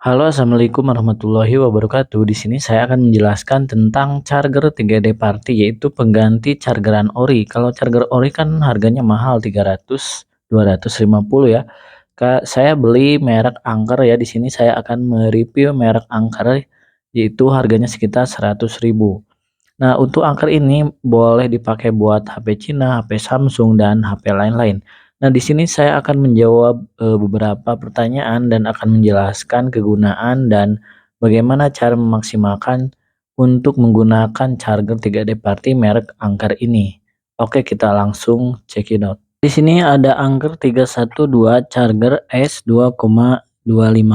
Halo, assalamualaikum warahmatullahi wabarakatuh. Di sini saya akan menjelaskan tentang charger 3D Party, yaitu pengganti chargeran ori. Kalau charger ori kan harganya mahal 300, 250 ya. Saya beli merek Anker ya. Di sini saya akan mereview merek Anker, yaitu harganya sekitar 100.000. Nah, untuk angker ini boleh dipakai buat HP Cina, HP Samsung, dan HP lain-lain. Nah, di sini saya akan menjawab beberapa pertanyaan dan akan menjelaskan kegunaan dan bagaimana cara memaksimalkan untuk menggunakan charger 3D Party merek Anker ini. Oke, kita langsung check it out. Di sini ada Anker 312 charger S 2,25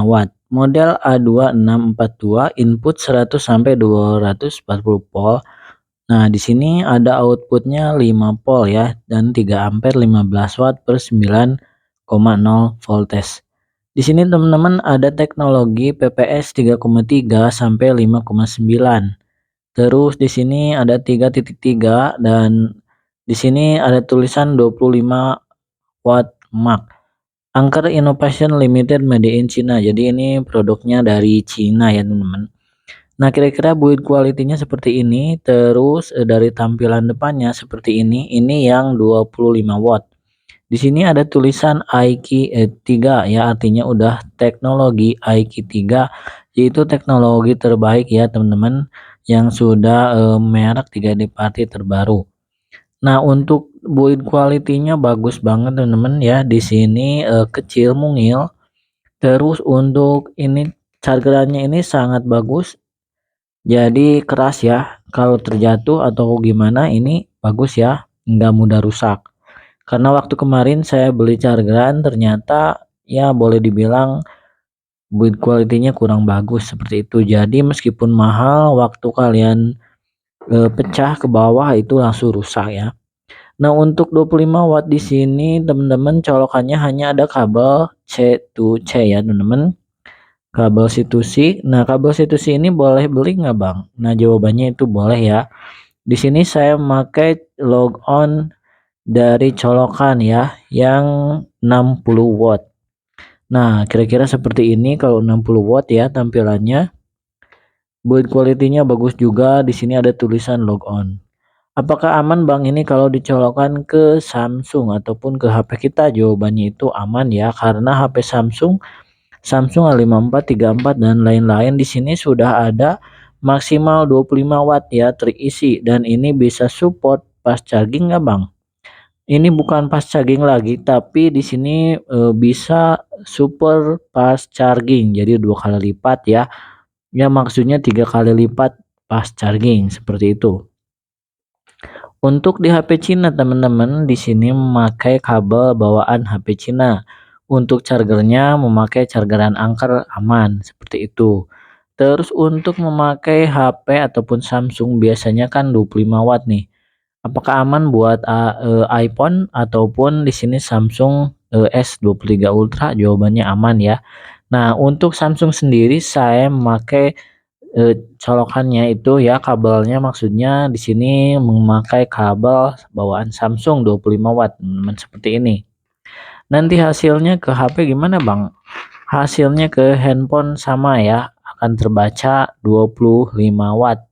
watt. Model A2642, input 100 sampai 240 volt. Nah, di sini ada outputnya 5 volt ya, dan 3 ampere 15 watt per 9,0 volts. Di sini teman-teman ada teknologi PPS 3,3 sampai 5,9. Terus di sini ada 3.3 dan di sini ada tulisan 25 watt Mach. Anker Innovation Limited Made in China. Jadi ini produknya dari Cina ya, teman-teman. Nah, kira-kira build quality-nya seperti ini, terus dari tampilan depannya seperti ini yang 25 watt. Di sini ada tulisan IQ3 ya, artinya udah teknologi IQ3, yaitu teknologi terbaik ya teman-teman, yang sudah merek 3D Party terbaru. Nah, untuk build quality-nya bagus banget teman-teman ya, di sini kecil mungil, terus untuk ini chargerannya ini sangat bagus. Jadi keras ya, kalau terjatuh atau gimana ini bagus ya, nggak mudah rusak. Karena waktu kemarin saya beli chargeran ternyata ya boleh dibilang build quality-nya kurang bagus seperti itu. Jadi meskipun mahal, waktu kalian pecah ke bawah itu langsung rusak ya. Nah, untuk 25 watt di sini teman-teman colokannya hanya ada kabel C to C ya teman-teman. Kabel C2C. Nah, kabel C2C ini boleh beli nggak, Bang? Nah, jawabannya itu boleh ya. Di sini saya memakai log on dari colokan ya, yang 60 watt. Nah, kira-kira seperti ini kalau 60 watt ya tampilannya. Build quality-nya bagus juga. Di sini ada tulisan log on. Apakah aman, Bang, ini kalau dicolokkan ke Samsung ataupun ke HP kita? Jawabannya itu aman ya, karena HP Samsung A54, 34 dan lain-lain di sini sudah ada maksimal 25 watt ya terisi, dan ini bisa support fast charging nggak, Bang? Ini bukan fast charging lagi, tapi di sini bisa super fast charging, jadi 2 kali lipat ya. Ya, maksudnya 3 kali lipat fast charging seperti itu. Untuk di HP Cina teman-teman, di sini memakai kabel bawaan HP Cina. Untuk chargernya memakai chargeran Anker aman seperti itu. Terus untuk memakai HP ataupun Samsung biasanya kan 25 watt nih. Apakah aman buat iPhone ataupun di sini Samsung S23 Ultra? Jawabannya aman ya. Nah, untuk Samsung sendiri saya memakai colokannya itu ya, kabelnya maksudnya di sini memakai kabel bawaan Samsung 25 watt, teman-teman, seperti ini. Nanti hasilnya ke HP gimana, Bang? Hasilnya ke handphone sama ya, akan terbaca 25 watt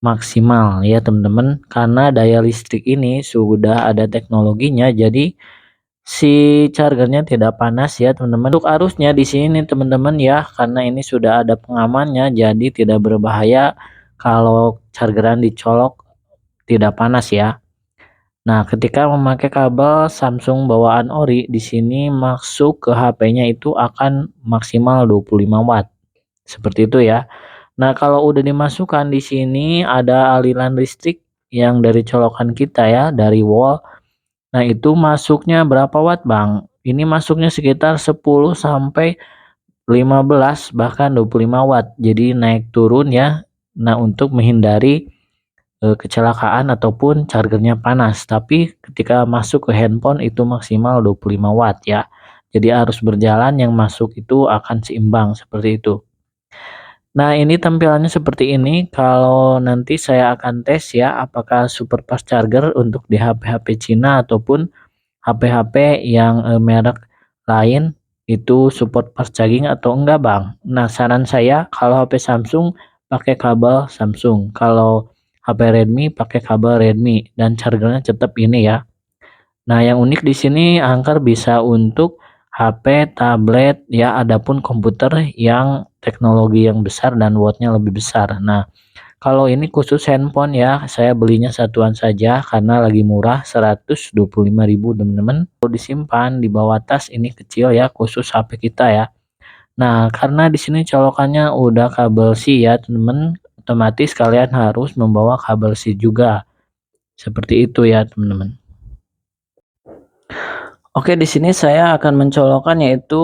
maksimal ya, teman-teman. Karena daya listrik ini sudah ada teknologinya, jadi si chargernya tidak panas ya teman-teman. Untuk arusnya di sini teman-teman ya, karena ini sudah ada pengamannya, jadi tidak berbahaya kalau chargeran dicolok tidak panas ya. Nah, ketika memakai kabel Samsung bawaan ori, di sini masuk ke HP-nya itu akan maksimal 25 watt. Seperti itu ya. Nah, kalau udah dimasukkan di sini ada aliran listrik yang dari colokan kita ya, dari wall. Nah, itu masuknya berapa watt, Bang? Ini masuknya sekitar 10 sampai 15 bahkan 25 watt. Jadi naik turun ya. Nah, untuk menghindari kecelakaan ataupun chargernya panas. Tapi ketika masuk ke handphone itu maksimal 25 watt ya. Jadi arus berjalan yang masuk itu akan seimbang seperti itu. Nah, ini tampilannya seperti ini. Kalau nanti saya akan tes ya, apakah super fast charger untuk di HP-HP Cina ataupun HP-HP yang merek lain itu support fast charging atau enggak Bang. Nah saran saya kalau HP Samsung pakai kabel Samsung, kalau HP Redmi pakai kabel Redmi dan chargernya tetap ini ya. Nah yang unik di sini Anker bisa untuk HP, tablet ya, adapun komputer yang teknologi yang besar dan wattnya lebih besar. Nah kalau ini khusus handphone ya, saya belinya satuan saja karena lagi murah 125.000 teman-teman. Kalau disimpan di bawah tas ini kecil ya, khusus HP kita ya. Nah, karena di sini colokannya udah kabel C ya, teman-teman, otomatis kalian harus membawa kabel C juga. Seperti itu ya, teman-teman. Oke, di sini saya akan mencolokkan yaitu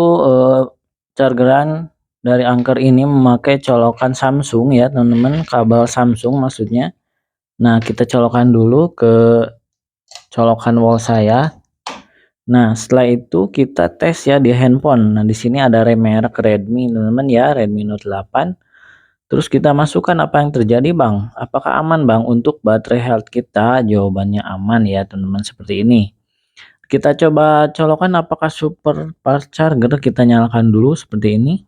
chargeran dari Anker ini memakai colokan Samsung ya, teman-teman, kabel Samsung maksudnya. Nah, kita colokkan dulu ke colokan wall saya. Nah, setelah itu kita tes ya di handphone. Nah, di sini ada merek Redmi, teman-teman ya, Redmi Note 8. Terus kita masukkan apa yang terjadi, Bang. Apakah aman, Bang, untuk baterai health kita? Jawabannya aman ya, teman-teman, seperti ini. Kita coba colokan apakah super fast charger, kita nyalakan dulu seperti ini.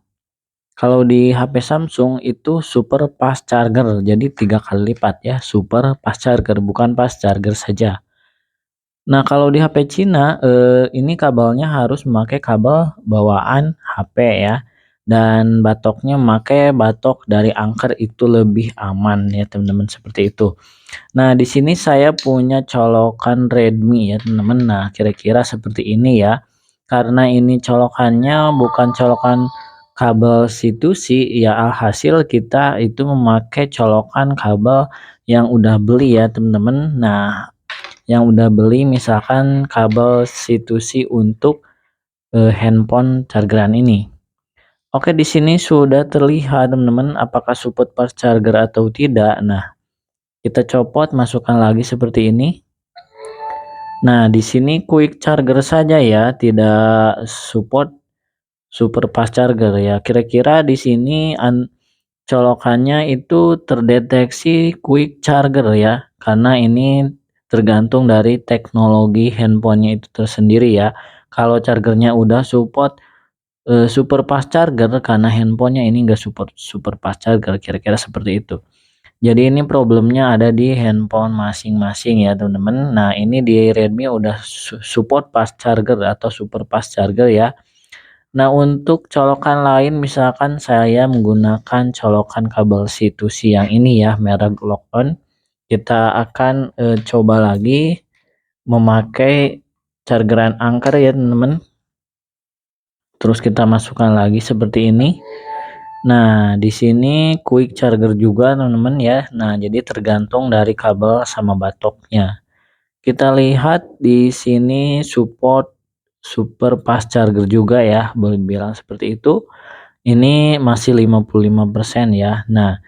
Kalau di HP Samsung itu super fast charger, jadi 3 kali lipat ya, super fast charger, bukan fast charger saja. Nah, kalau di HP Cina, ini kabelnya harus memakai kabel bawaan HP ya, dan batoknya memakai batok dari Anker, itu lebih aman ya teman-teman, seperti itu. Nah, di sini saya punya colokan Redmi ya teman-teman. Nah, kira-kira seperti ini ya. Karena ini colokannya bukan colokan kabel C2C ya, alhasil kita itu memakai colokan kabel yang udah beli ya teman-teman. Nah, yang udah beli misalkan kabel C2C untuk handphone chargeran ini. Oke, di sini sudah terlihat teman-teman apakah support fast charger atau tidak. Nah, kita copot, masukkan lagi seperti ini. Nah, di sini quick charger saja ya, tidak support super fast charger ya. Kira-kira di sini colokannya itu terdeteksi quick charger ya, karena ini tergantung dari teknologi handphonenya itu tersendiri ya. Kalau chargernya udah support super fast charger, karena handphonenya ini enggak support super fast charger, kira-kira seperti itu. Jadi ini problemnya ada di handphone masing-masing ya teman-teman. Nah ini di Redmi udah support fast charger atau super fast charger ya. Nah untuk colokan lain misalkan saya menggunakan colokan kabel C2C yang ini ya, merek Lock-on. Kita akan coba lagi memakai chargeran Anker ya teman-teman. Terus kita masukkan lagi seperti ini. Nah, di sini quick charger juga teman-teman ya. Nah, jadi tergantung dari kabel sama batoknya. Kita lihat di sini support super fast charger juga ya, boleh bilang seperti itu. Ini masih 55% ya. Nah,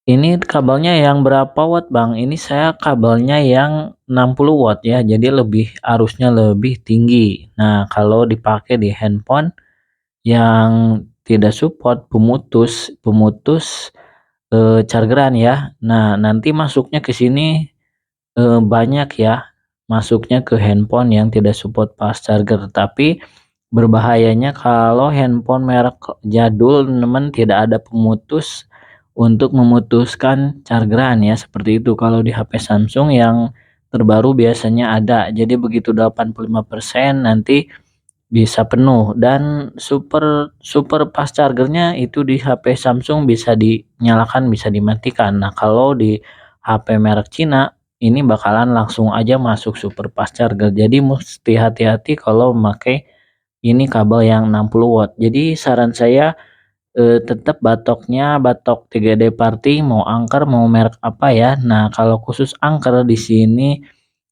ini kabelnya yang berapa watt, Bang? Ini saya kabelnya yang 60 watt ya. Jadi arusnya lebih tinggi. Nah, kalau dipakai di handphone yang tidak support pemutus chargeran ya. Nah, nanti masuknya ke sini banyak ya, masuknya ke handphone yang tidak support fast charger. Tapi berbahayanya kalau handphone merek jadul teman-teman, tidak ada pemutus untuk memutuskan chargeran ya, seperti itu. Kalau di HP Samsung yang terbaru biasanya ada. Jadi begitu 85% nanti bisa penuh, dan super fast chargernya itu di HP Samsung bisa dinyalakan bisa dimatikan. Nah kalau di HP merek Cina ini bakalan langsung aja masuk super fast charger, jadi mesti hati-hati kalau memakai ini kabel yang 60 watt. Jadi saran saya tetap batoknya batok 3D Party, mau Anker mau merek apa ya. Nah kalau khusus Anker di sini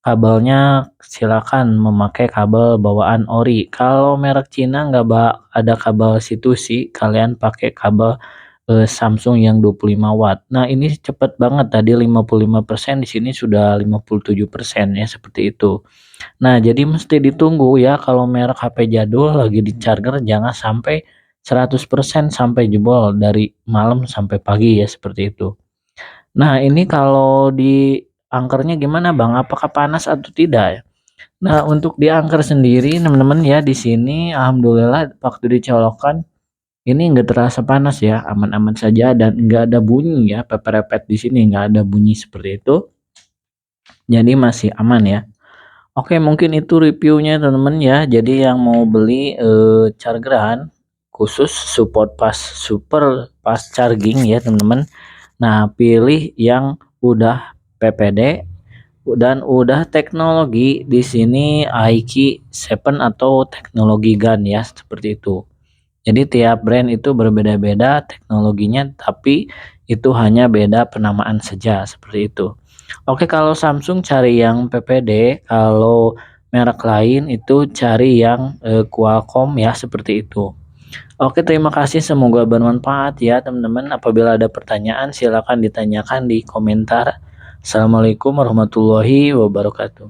kabelnya silakan memakai kabel bawaan ori. Kalau merek Cina nggak ada kabel situ sih, kalian pakai kabel Samsung yang 25 watt. Nah ini cepet banget, tadi 55%, di sini sudah 57% ya, seperti itu. Nah jadi mesti ditunggu ya, kalau merek HP jadul lagi di charger jangan sampai 100% sampai jebol dari malam sampai pagi ya, seperti itu. Nah, ini kalau di Ankernya gimana Bang? Apakah panas atau tidak ya? Nah, untuk di angker sendiri teman-teman ya di sini alhamdulillah waktu dicolokan ini enggak terasa panas ya, aman-aman saja dan enggak ada bunyi ya, pepet-repet di sini enggak ada bunyi seperti itu. Jadi masih aman ya. Oke, mungkin itu reviewnya teman-teman ya. Jadi yang mau beli chargeran khusus support super fast charging ya teman-teman. Nah, pilih yang udah PPD dan udah teknologi di sini iQIYI 7 atau teknologi GaN ya seperti itu. Jadi tiap brand itu berbeda-beda teknologinya tapi itu hanya beda penamaan saja seperti itu. Oke, kalau Samsung cari yang PPD, kalau merek lain itu cari yang Qualcomm ya seperti itu. Oke, terima kasih semoga bermanfaat ya teman-teman. Apabila ada pertanyaan silakan ditanyakan di komentar. Assalamualaikum warahmatullahi wabarakatuh.